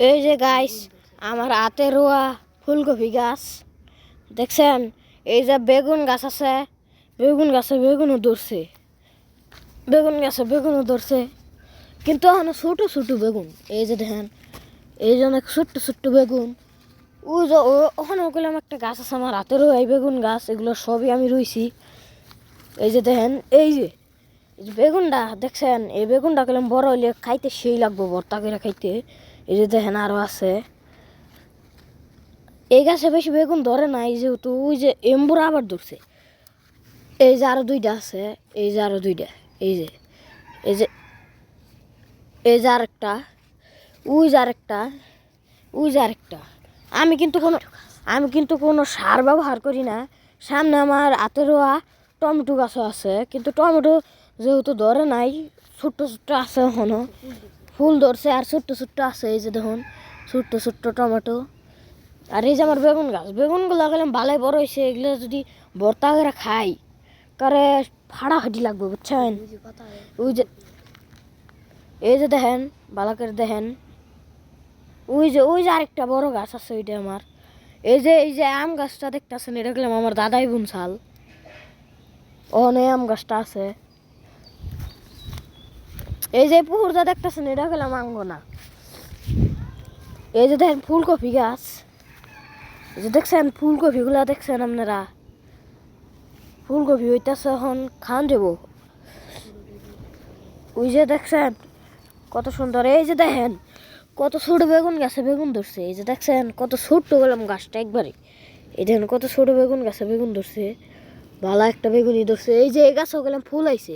এই যে গাইস আমার হাতে রোয়া ফুলকপি গাছ দেখছেন। এই যে বেগুন গাছ আছে, বেগুন গাছে বেগুনও ধরছে, বেগুন গাছে বেগুনও ধরছে, কিন্তু এখন ছোট ছোট বেগুন। এই যে দেখেন, এই যে অনেক ছোট্ট ছোট্ট বেগুন। ওই যে ওখানে ওগুলাম একটা গাছ আছে আমার হাতে রোয়া এই বেগুন গাছ, এগুলো সবই আমি রুইছি। এই যে দেখেন, এই যে বেগুনটা দেখছেন, এই বেগুনটা গেলাম বড় হইলে খাইতে সেই লাগবো, ভর্তা করে খাইতে। এই যে দেখেন আরো আছে। এই গাছে বেশি বেগুন ধরে নাই যেহেতু ওই যে এম্বুরা আবার ধরছে। এই যে আরো দুইটা আছে, এই যে আরো দুইটা, এই যে এই যে এই যে আরেকটা, ওই যে আরেকটা, ওই যে আরেকটা। আমি কিন্তু কোনো সার ব্যবহার করি না। সামনে আমার হাতে রোয়া টমেটো গাছও আছে, কিন্তু টমেটো যেহেতু ধরে নাই, ছোট্ট ছোট্ট আছে এখনো, ফুল ধরছে আর ছোট্ট ছোট্ট আছে। এই যে দেখুন ছোট্ট ছোট্ট টমেটো। আর এই যে আমার বেগুন গাছ, বেগুনগুলো গেলাম ভালোই বড় হয়েছে। এগুলো যদি ভর্তা করে খাই কারে ফাটাফাটি লাগবে বুঝছেন। এই যে দেখেন, ভালো করে দেখেন, ওই যে আরেকটা বড় গাছ আছে, ওইটা আমার। এই যে আম গাছটা দেখতেছেন, এটা গেলাম আমার দাদাই বুনছাল। আম গাছটা আছে। এই যে পুকুরটা দেখতেছেন, এটা গেলাম আঙ্গনা। এই যে দেখেন ফুলকপি গাছ, এই যে দেখছেন ফুলকপিগুলা দেখছেন আপনারা, ফুলকপি হইতেছে এখন খান দেবো। ওই যে দেখছেন কত সুন্দর। এই যে দেখেন কত ছোট বেগুন গাছে বেগুন ধরছে। এই যে দেখছেন কত ছোট্ট গেলাম গাছটা একবারে। এই দেখেন কত ছোট বেগুন গাছে বেগুন ধরছে, ভালো একটা বেগুনই ধরছে। এই যে এই গাছও গেলাম ফুল আইছে।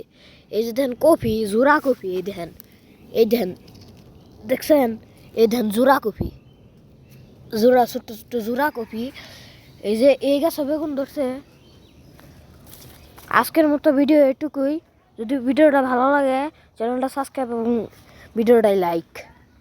এই যে দেখেন কপি, জোড়া কপি, এই দেখেন, এই দেখেন দেখছেন, এই দেখেন জোড়া কপি, জোড়া ছোট্ট ছোট্ট জোড়া কপি। এই যে এই গাছও বেগুন ধরছে। আজকের মতো ভিডিও এটুকুই। যদি ভিডিওটা ভালো লাগে চ্যানেলটা সাবস্ক্রাইব এবং ভিডিওটাই লাইক।